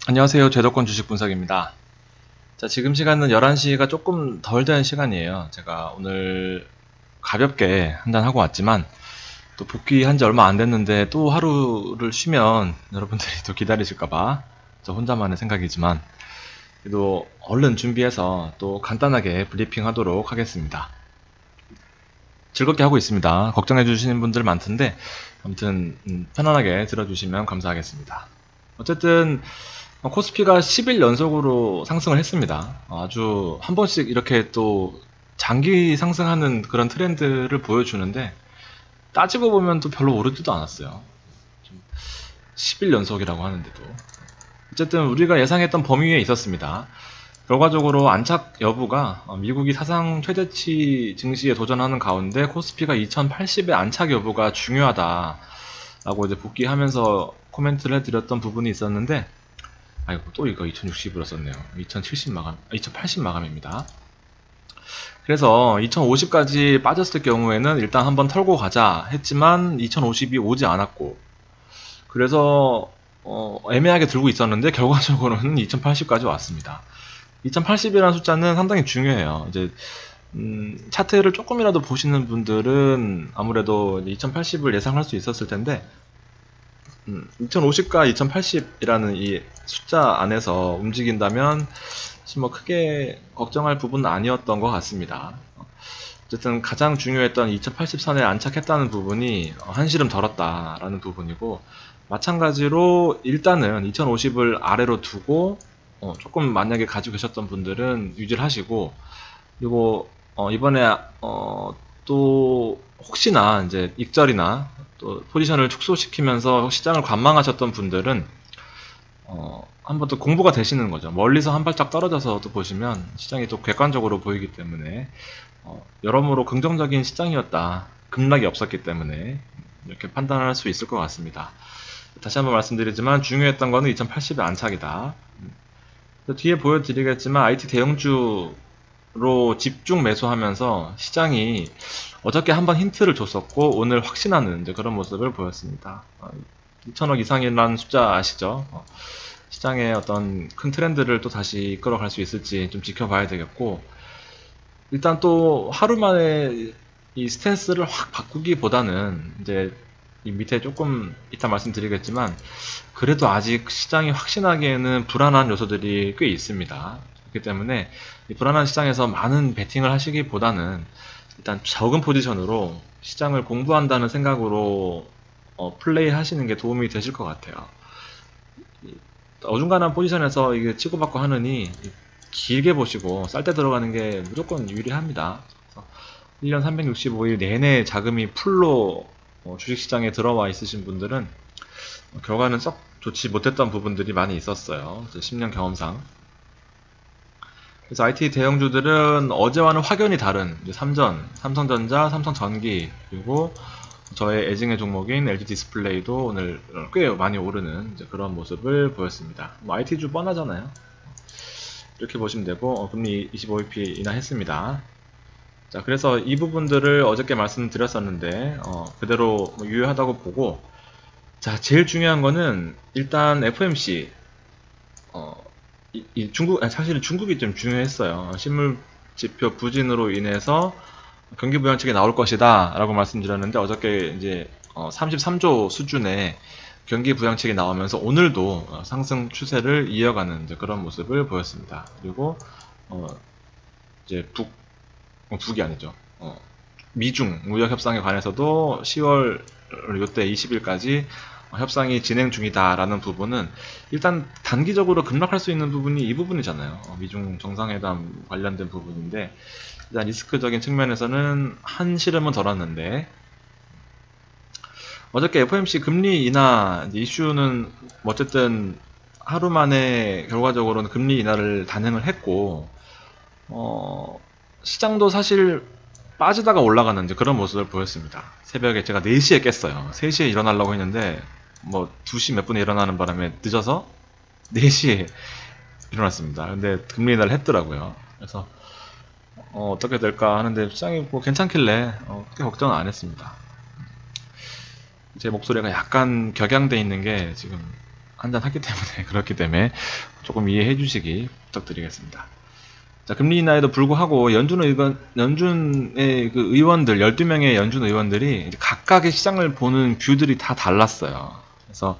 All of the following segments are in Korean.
안녕하세요. 제도권 주식 분석입니다. 자, 지금 시간은 11시가 조금 덜 된 시간이에요. 제가 오늘 가볍게 한잔하고 왔지만 또 복귀한 지 얼마 안 됐는데 또 하루를 쉬면 여러분들이 또 기다리실까봐 저 혼자만의 생각이지만 그래도 얼른 준비해서 또 간단하게 브리핑 하도록 하겠습니다. 즐겁게 하고 있습니다. 걱정해 주시는 분들 많던데 아무튼 편안하게 들어주시면 감사하겠습니다. 어쨌든 코스피가 10일 연속으로 상승을 했습니다. 아주 한 번씩 이렇게 또 장기 상승하는 그런 트렌드를 보여주는데 따지고 보면 또 별로 오르지도 않았어요. 10일 연속이라고 하는데도 어쨌든 우리가 예상했던 범위 위에 있었습니다. 결과적으로 안착 여부가 미국이 사상 최대치 증시에 도전하는 가운데 코스피가 2080의 안착 여부가 중요하다라고 이제 복귀하면서 코멘트를 해드렸던 부분이 있었는데 아이고 또 이거 2060으로 썼네요. 2080 마감입니다. 그래서 2050까지 빠졌을 경우에는 일단 한번 털고 가자 했지만 2050이 오지 않았고 그래서 애매하게 들고 있었는데 결과적으로는 2080까지 왔습니다. 2080이라는 숫자는 상당히 중요해요. 이제 차트를 조금이라도 보시는 분들은 아무래도 2080을 예상할 수 있었을 텐데 2050과 2080이라는 이 숫자 안에서 움직인다면 뭐 크게 걱정할 부분은 아니었던 것 같습니다. 어쨌든 가장 중요했던 2080선에 안착했다는 부분이 한시름 덜었다라는 부분이고 마찬가지로 일단은 2050을 아래로 두고 조금 만약에 가지고 계셨던 분들은 유지를 하시고 그리고 이번에 또 혹시나 이제 익절이나 또 포지션을 축소시키면서 시장을 관망하셨던 분들은 한 번 더 공부가 되시는 거죠. 멀리서 한 발짝 떨어져서 또 보시면 시장이 또 객관적으로 보이기 때문에 여러모로 긍정적인 시장이었다. 급락이 없었기 때문에 이렇게 판단할 수 있을 것 같습니다. 다시 한번 말씀드리지만 중요했던 거는 2080의 안착이다. 뒤에 보여드리겠지만 IT 대형주로 집중 매수하면서 시장이 어저께 한번 힌트를 줬었고 오늘 확신하는 이제 그런 모습을 보였습니다. 2천억 이상이라는 숫자 아시죠? 시장의 어떤 큰 트렌드를 또 다시 이끌어갈 수 있을지 좀 지켜봐야 되겠고 일단 또 하루 만에 이 스탠스를 확 바꾸기보다는 이제 이 밑에 조금 이따 말씀드리겠지만 그래도 아직 시장이 확신하기에는 불안한 요소들이 꽤 있습니다. 그렇기 때문에 이 불안한 시장에서 많은 베팅을 하시기보다는 일단 적은 포지션으로 시장을 공부한다는 생각으로 플레이 하시는 게 도움이 되실 것 같아요. 어중간한 포지션에서 이게 치고받고 하느니 길게 보시고 쌀 때 들어가는 게 무조건 유리합니다. 1년 365일 내내 자금이 풀로 주식시장에 들어와 있으신 분들은 결과는 썩 좋지 못했던 부분들이 많이 있었어요. 10년 경험상. 그래서 IT 대형주들은 어제와는 확연히 다른 삼성전자, 삼성전기, 그리고 저의 애증의 종목인 LG 디스플레이도 오늘 꽤 많이 오르는 그런 모습을 보였습니다. IT주 뻔하잖아요. 이렇게 보시면 되고 금리 25bp 인하했습니다. 자, 그래서 이 부분들을 어저께 말씀드렸었는데 그대로 유효하다고 보고 자, 제일 중요한 거는 일단 FOMC 사실 중국이 좀 중요했어요. 실물지표 부진으로 인해서 경기 부양책이 나올 것이다 라고 말씀드렸는데 어저께 이제 33조 수준의 경기 부양책이 나오면서 오늘도 상승 추세를 이어가는 이제 그런 모습을 보였습니다. 그리고 이제 북이 아니죠. 미중 무역 협상에 관해서도 10월 요때 20일까지 협상이 진행 중이다라는 부분은 일단 단기적으로 급락할 수 있는 부분이 이 부분이잖아요. 미중 정상회담 관련된 부분인데 일단 리스크적인 측면에서는 한시름은 덜었는데 어저께 FOMC 금리 인하 이슈는 어쨌든 하루 만에 결과적으로는 금리 인하를 단행을 했고 시장도 사실 빠지다가 올라가는 이제 그런 모습을 보였습니다. 새벽에 제가 4시에 깼어요. 3시에 일어나려고 했는데 뭐 2시 몇 분에 일어나는 바람에 늦어서 4시에 일어났습니다. 근데 금리 인하를 했더라고요. 그래서 어떻게 될까 하는데 시장이 뭐 괜찮길래 크게 걱정은 안 했습니다. 제 목소리가 약간 격양돼 있는 게 지금 한잔 했기 때문에 그렇기 때문에 조금 이해해 주시기 부탁드리겠습니다. 자, 금리 인하에도 불구하고 연준의 그 의원들 12명의 연준 의원들이 각각의 시장을 보는 뷰들이 다 달랐어요. 그래서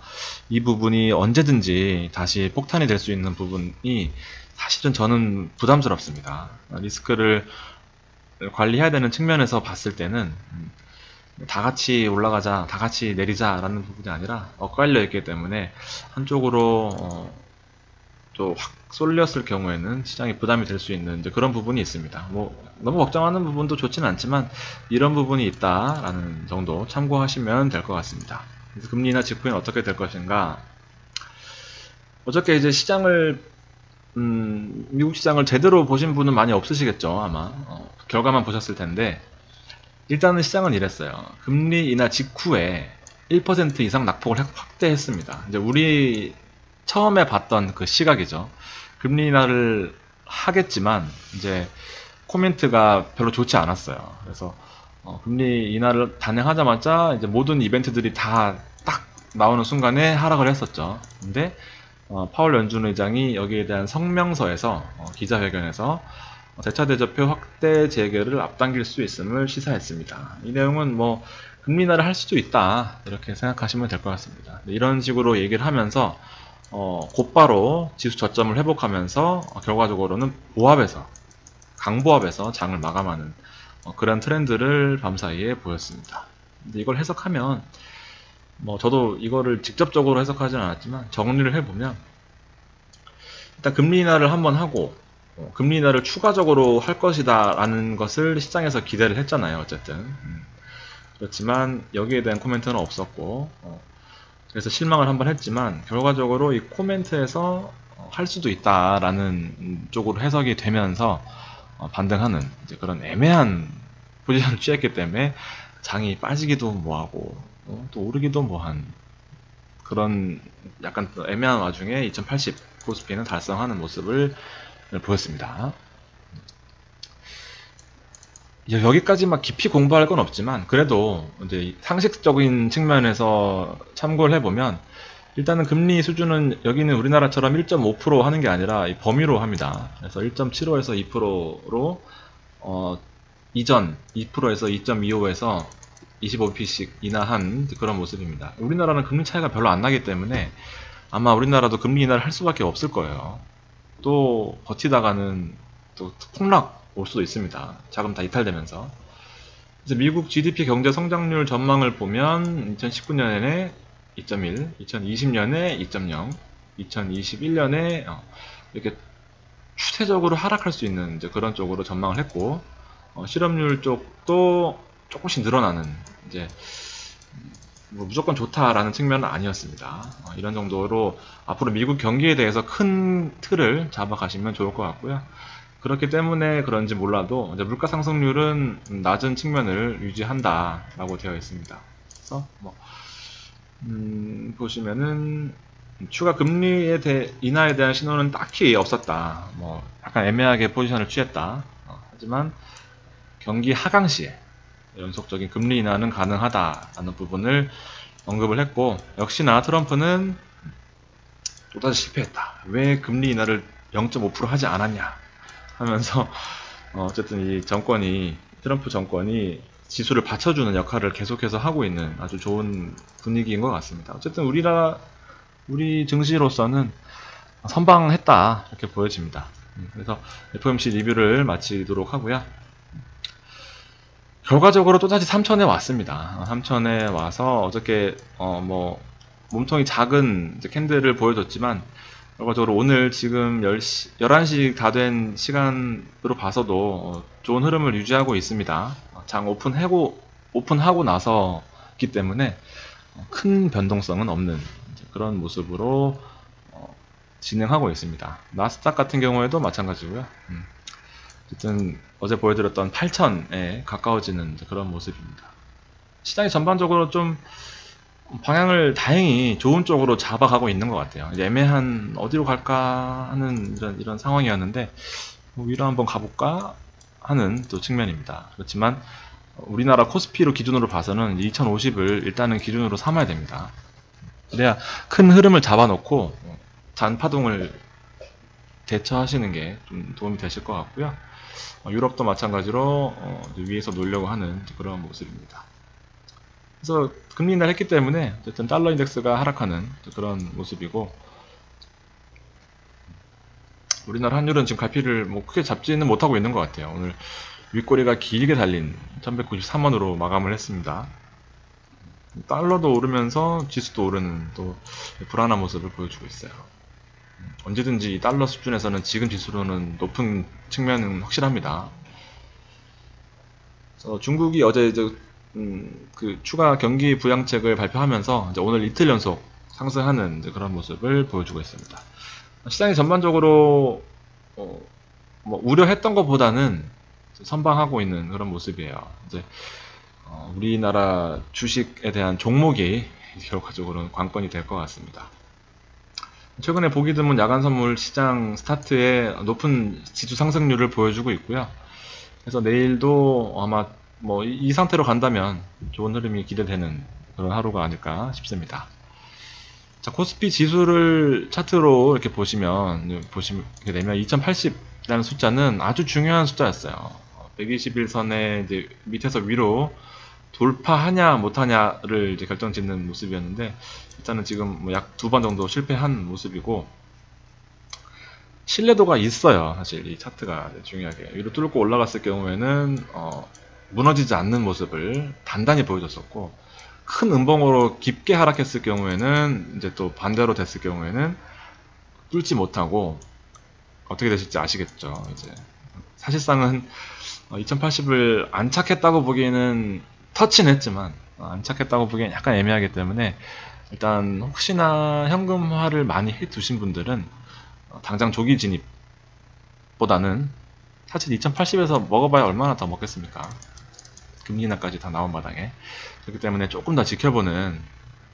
이 부분이 언제든지 다시 폭탄이 될 수 있는 부분이 사실은 저는 부담스럽습니다. 리스크를 관리해야 되는 측면에서 봤을 때는 다 같이 올라가자, 다 같이 내리자라는 부분이 아니라 엇갈려 있기 때문에 한쪽으로 또 확 쏠렸을 경우에는 시장이 부담이 될 수 있는 이제 그런 부분이 있습니다. 뭐 너무 걱정하는 부분도 좋지는 않지만 이런 부분이 있다라는 정도 참고하시면 될 것 같습니다. 그래서 금리 인하 직후에는 어떻게 될 것인가? 어저께 이제 시장을 미국 시장을 제대로 보신 분은 많이 없으시겠죠, 아마. 결과만 보셨을 텐데 일단은 시장은 이랬어요. 금리 인하 직후에 1% 이상 낙폭을 확대했습니다. 이제 우리 처음에 봤던 그 시각이죠. 금리 인하를 하겠지만 이제 코멘트가 별로 좋지 않았어요. 그래서 금리 인하를 단행하자마자 이제 모든 이벤트들이 다 딱 나오는 순간에 하락을 했었죠. 근데 파월 연준 의장이 여기에 대한 성명서에서 기자회견에서 대차 대조표 확대 재개를 앞당길 수 있음을 시사했습니다. 이 내용은 뭐 금리 인하를 할 수도 있다 이렇게 생각하시면 될 것 같습니다. 이런 식으로 얘기를 하면서 곧바로 지수 저점을 회복하면서 결과적으로는 보합에서 강보합에서 장을 마감하는 그런 트렌드를 밤사이에 보였습니다. 근데 이걸 해석하면 뭐 저도 이거를 직접적으로 해석하지는 않았지만 정리를 해보면 일단 금리 인하를 한번 하고 금리 인하를 추가적으로 할 것이다 라는 것을 시장에서 기대를 했잖아요. 어쨌든 그렇지만 여기에 대한 코멘트는 없었고 그래서 실망을 한번 했지만 결과적으로 이 코멘트에서 할 수도 있다라는 쪽으로 해석이 되면서 반등하는 이제 그런 애매한 포지션을 취했기 때문에 장이 빠지기도 뭐하고 또 오르기도 뭐한 그런 약간 애매한 와중에 2080 코스피는 달성하는 모습을 보였습니다. 여기까지 막 깊이 공부할 건 없지만 그래도 이제 상식적인 측면에서 참고를 해보면 일단은 금리 수준은 여기는 우리나라처럼 1.5% 하는 게 아니라 범위로 합니다. 그래서 1.75에서 2%로 이전 2%에서 2.25에서 25bp씩 인하한 그런 모습입니다. 우리나라는 금리 차이가 별로 안 나기 때문에 아마 우리나라도 금리 인하를 할 수밖에 없을 거예요. 또 버티다가는 또 폭락 올 수도 있습니다. 자금 다 이탈되면서. 이제 미국 GDP 경제 성장률 전망을 보면 2019년에 2.1, 2020년에 2.0, 2021년에 이렇게 추세적으로 하락할 수 있는 이제 그런 쪽으로 전망을 했고 실업률 쪽도 조금씩 늘어나는 이제 뭐 무조건 좋다라는 측면은 아니었습니다. 이런 정도로 앞으로 미국 경기에 대해서 큰 틀을 잡아가시면 좋을 것 같고요. 그렇기 때문에 그런지 몰라도 이제 물가 상승률은 낮은 측면을 유지한다라고 되어 있습니다. 그래서 뭐 보시면은 추가 금리 인하에 대한 신호는 딱히 없었다. 뭐 약간 애매하게 포지션을 취했다. 하지만 경기 하강 시에 연속적인 금리 인하는 가능하다라는 부분을 언급을 했고 역시나 트럼프는 또다시 실패했다. 왜 금리 인하를 0.5% 하지 않았냐 하면서 어쨌든 이 트럼프 정권이 지수를 받쳐주는 역할을 계속해서 하고 있는 아주 좋은 분위기인 것 같습니다. 어쨌든 우리 증시로서는 선방했다 이렇게 보여집니다. 그래서 FOMC 리뷰를 마치도록 하고요. 결과적으로 또다시 3천에 왔습니다. 3천에 와서 어저께 뭐 몸통이 작은 캔들을 보여줬지만 결과적으로 오늘 지금 11시 다 된 시간으로 봐서도 좋은 흐름을 유지하고 있습니다. 장 오픈하고 나서기 때문에 큰 변동성은 없는 그런 모습으로 진행하고 있습니다. 나스닥 같은 경우에도 마찬가지고요. 어쨌든 어제 보여드렸던 8천에 가까워지는 그런 모습입니다. 시장이 전반적으로 좀 방향을 다행히 좋은 쪽으로 잡아가고 있는 것 같아요. 이제 애매한 어디로 갈까 하는 이런 상황이었는데 위로 한번 가볼까 하는 또 측면입니다. 그렇지만 우리나라 코스피로 기준으로 봐서는 2050을 일단은 기준으로 삼아야 됩니다. 그래야 큰 흐름을 잡아놓고 잔파동을 대처하시는 게 좀 도움이 되실 것 같고요. 유럽도 마찬가지로 위에서 놓으려고 하는 그런 모습입니다. 그래서 금리 인하를 했기 때문에 어쨌든 달러 인덱스가 하락하는 그런 모습이고, 우리나라 환율은 지금 갈피를 뭐 크게 잡지는 못하고 있는 것 같아요. 오늘 윗꼬리가 길게 달린 1193원으로 마감을 했습니다. 달러도 오르면서 지수도 오르는 또 불안한 모습을 보여주고 있어요. 언제든지 이 달러 수준에서는 지금 지수로는 높은 측면은 확실합니다. 그래서 중국이 어제 그 추가 경기 부양책을 발표하면서 이제 오늘 이틀 연속 상승하는 그런 모습을 보여주고 있습니다. 시장이 전반적으로 뭐 우려했던 것보다는 선방하고 있는 그런 모습이에요. 이제 우리나라 주식에 대한 종목이 결과적으로는 관건이 될 것 같습니다. 최근에 보기 드문 야간 선물 시장 스타트에 높은 지수 상승률을 보여주고 있고요. 그래서 내일도 아마 뭐 이 상태로 간다면 좋은 흐름이 기대되는 그런 하루가 아닐까 싶습니다. 자, 코스피 지수를 차트로 이렇게 보시게 되면 2080이라는 숫자는 아주 중요한 숫자였어요. 121선의 이제 밑에서 위로 돌파하냐 못하냐를 이제 결정짓는 모습이었는데, 일단은 지금 뭐 약 2번 정도 실패한 모습이고, 신뢰도가 있어요. 사실 이 차트가 중요하게 위로 뚫고 올라갔을 경우에는 무너지지 않는 모습을 단단히 보여줬었고, 큰 음봉으로 깊게 하락했을 경우에는 이제 또 반대로 됐을 경우에는 뚫지 못하고 어떻게 되실지 아시겠죠. 이제 사실상은 2080을 안착했다고 보기에는 터치는 했지만 안착했다고 보기엔 약간 애매하기 때문에, 일단 혹시나 현금화를 많이 해 두신 분들은 당장 조기 진입보다는, 사실 2080에서 먹어봐야 얼마나 더 먹겠습니까? 금리 인하까지 다 나온 마당에. 그렇기 때문에 조금 더 지켜보는,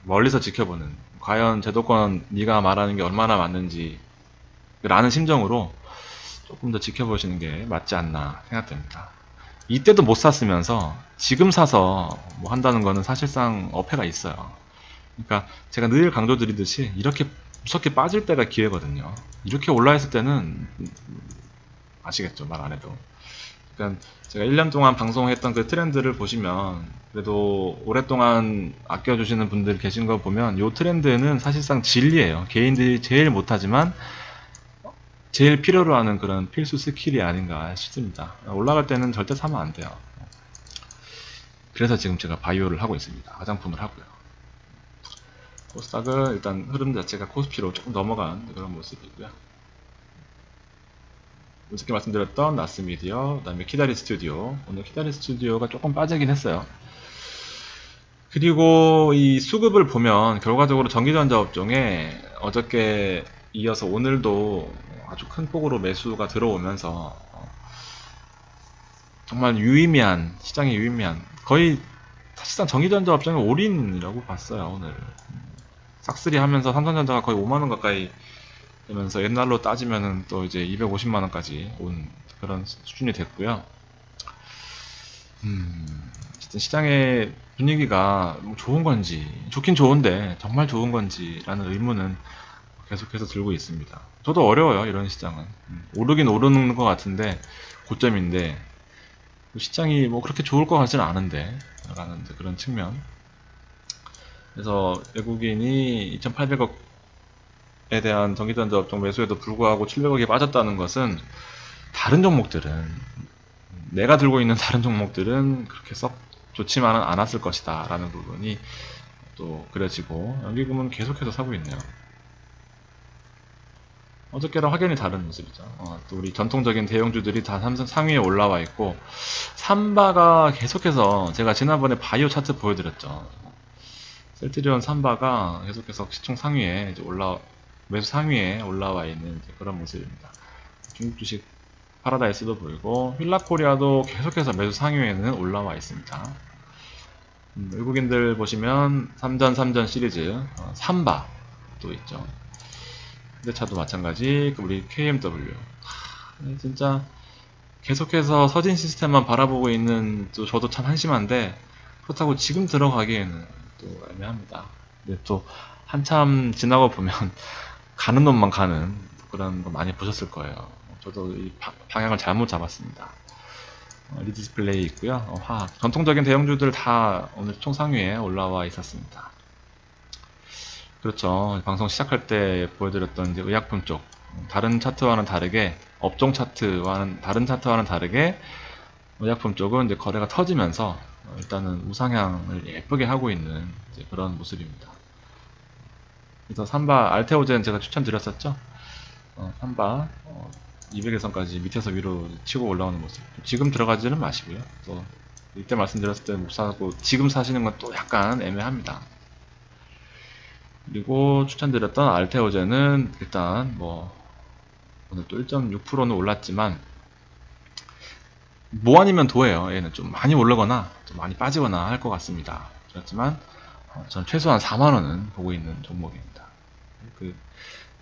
멀리서 지켜보는, 과연 제도권 네가 말하는 게 얼마나 맞는지 라는 심정으로 조금 더 지켜보시는 게 맞지 않나 생각됩니다. 이때도 못 샀으면서 지금 사서 뭐 한다는 거는 사실상 어폐가 있어요. 그러니까 제가 늘 강조드리듯이 이렇게 무섭게 빠질 때가 기회거든요. 이렇게 올라있을 때는 아시겠죠? 말 안 해도. 그러니까 제가 1년 동안 방송했던 그 트렌드를 보시면, 그래도 오랫동안 아껴주시는 분들 계신 거 보면 이 트렌드는 사실상 진리예요. 개인들이 제일 못하지만 제일 필요로 하는 그런 필수 스킬이 아닌가 싶습니다. 올라갈 때는 절대 사면 안 돼요. 그래서 지금 제가 바이오를 하고 있습니다. 화장품을 하고요. 코스닥은 일단 흐름 자체가 코스피로 조금 넘어간 그런 모습이고요. 어저께 말씀드렸던 나스미디어, 그 다음에 키다리 스튜디오. 오늘 키다리 스튜디오가 조금 빠지긴 했어요. 그리고 이 수급을 보면 결과적으로 전기전자 업종에 어저께 이어서 오늘도 아주 큰 폭으로 매수가 들어오면서 정말 유의미한, 시장이 유의미한, 거의 사실상 전기전자 업종의 올인이라고 봤어요. 오늘 싹쓸이 하면서 삼성전자가 거의 5만원 가까이 되면서 옛날로 따지면은 또 이제 250만원까지 온 그런 수준이 됐고요. 어쨌든 시장의 분위기가 뭐 좋은 건지, 좋긴 좋은데 정말 좋은 건지 라는 의문은 계속해서 들고 있습니다. 저도 어려워요, 이런 시장은. 오르긴 오르는 것 같은데 고점인데 시장이 뭐 그렇게 좋을 것 같지는 않은데 라는 그런 측면. 그래서 외국인이 2800억에 대한 전기전자 업종 매수에도 불구하고 700억이 빠졌다는 것은, 다른 종목들은, 내가 들고 있는 다른 종목들은 그렇게 썩 좋지만은 않았을 것이다 라는 부분이 또 그려지고, 연기금은 계속해서 사고 있네요. 어저께랑 확연히 다른 모습이죠. 또 우리 전통적인 대형주들이 다 상위에 올라와 있고, 삼바가 계속해서, 제가 지난번에 바이오 차트 보여드렸죠. 셀트리온 삼바가 계속해서 시총 상위에 이제 매수 상위에 올라와 있는 그런 모습입니다. 중국 주식 파라다이스도 보이고, 휠라코리아도 계속해서 매수 상위에는 올라와 있습니다. 외국인들 보시면 삼전 시리즈 삼바도 있죠. 현대차도 마찬가지, 우리 KMW 진짜 계속해서 서진 시스템만 바라보고 있는 또 저도 참 한심한데, 그렇다고 지금 들어가기에는 또 애매합니다. 근데 또 한참 지나고 보면 가는 놈만 가는 그런 거 많이 보셨을 거예요. 저도 이 방향을 잘못 잡았습니다. 리디스플레이 있고요. 화학 전통적인 대형주들 다 오늘 총상위에 올라와 있었습니다. 그렇죠. 방송 시작할 때 보여드렸던 이제 의약품 쪽 다른 차트와는 다르게 업종 차트와는 다른 차트와는 다르게 의약품 쪽은 이제 거래가 터지면서 일단은 우상향을 예쁘게 하고 있는 이제 그런 모습입니다. 그래서 삼바 알테오젠 제가 추천드렸었죠. 삼바 200일선까지 밑에서 위로 치고 올라오는 모습. 지금 들어가지는 마시고요. 또 이때 말씀드렸을 때 못 사고 지금 사시는 건 또 약간 애매합니다. 그리고 추천드렸던 알테오젠은 일단 뭐 오늘 또 1.6%는 올랐지만 뭐 아니면 도예요. 얘는 좀 많이 올라거나 좀 많이 빠지거나 할 것 같습니다. 그렇지만 저는 최소한 4만원은 보고 있는 종목입니다. 그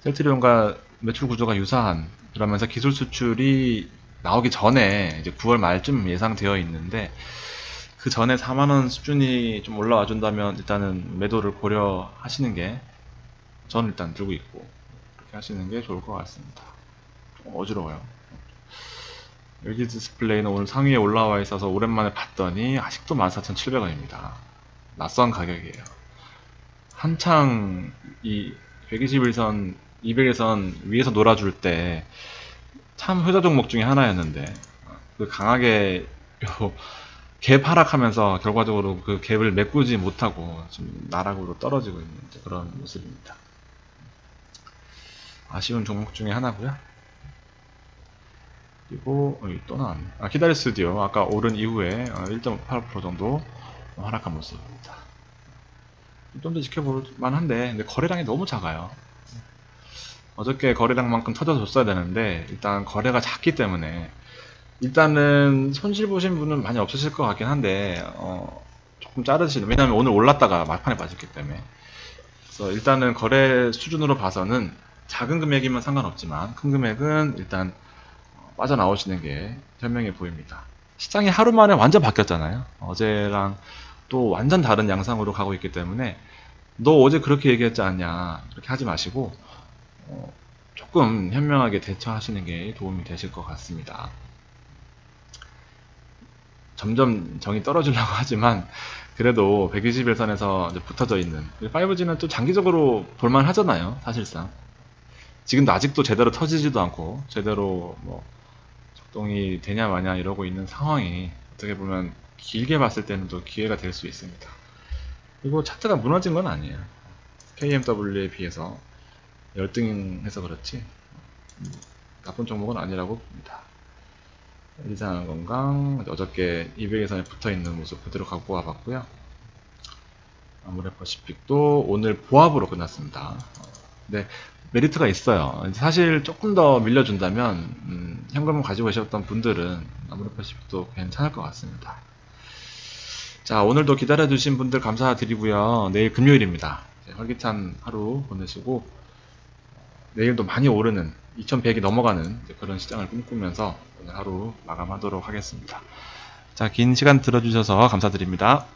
셀트리온과 매출 구조가 유사한 그러면서 기술 수출이 나오기 전에 이제 9월 말쯤 예상되어 있는데 그 전에 4만원 수준이 좀 올라와 준다면 일단은 매도를 고려하시는 게 저는 일단 들고 있고 그렇게 하시는 게 좋을 것 같습니다. 좀 어지러워요. LG 디스플레이는 오늘 상위에 올라와 있어서 오랜만에 봤더니 아직도 14,700원입니다. 낯선 가격이에요. 한창 이 121선, 200일선 위에서 놀아줄 때 참 효자 종목 중에 하나였는데 그 강하게 갭 하락하면서 결과적으로 그 갭을 메꾸지 못하고 지금 나락으로 떨어지고 있는 그런 모습입니다. 아쉬운 종목 중에 하나고요. 그리고 또 나왔네. 키다리 스튜디오 아까 오른 이후에 1.8% 정도 하락한 모습입니다. 좀 더 지켜볼 만한데 근데 거래량이 너무 작아요. 어저께 거래량만큼 터져줬어야 되는데 일단 거래가 작기 때문에 일단은 손실 보신 분은 많이 없으실 것 같긴 한데 조금 자르시는, 왜냐하면 오늘 올랐다가 막판에 빠졌기 때문에. 그래서 일단은 거래 수준으로 봐서는 작은 금액이면 상관없지만 큰 금액은 일단 빠져나오시는 게 현명해 보입니다. 시장이 하루 만에 완전 바뀌었잖아요. 어제랑 또 완전 다른 양상으로 가고 있기 때문에 너 어제 그렇게 얘기했지 않냐 그렇게 하지 마시고 조금 현명하게 대처하시는 게 도움이 되실 것 같습니다. 점점 정이 떨어지려고 하지만 그래도 121선에서 붙어져 있는 5G는 또 장기적으로 볼만 하잖아요. 사실상 지금도 아직도 제대로 터지지도 않고 제대로 뭐 작동이 되냐 마냐 이러고 있는 상황이 어떻게 보면 길게 봤을 때는 또 기회가 될 수 있습니다. 그리고 차트가 무너진 건 아니에요. KMW에 비해서 열등해서 그렇지 나쁜 종목은 아니라고 봅니다. 이상한 건강 어저께 200일선에 붙어있는 모습 그대로 갖고 와봤고요. 아모레퍼시픽도 오늘 보합으로 끝났습니다. 네, 메리트가 있어요. 사실 조금 더 밀려준다면 현금을 가지고 계셨던 분들은 아모레퍼시픽도 괜찮을 것 같습니다. 자, 오늘도 기다려주신 분들 감사드리고요. 내일 금요일입니다. 활기찬 하루 보내시고 내일도 많이 오르는 2100이 넘어가는 그런 시장을 꿈꾸면서 오늘 하루 마감하도록 하겠습니다. 자, 긴 시간 들어주셔서 감사드립니다.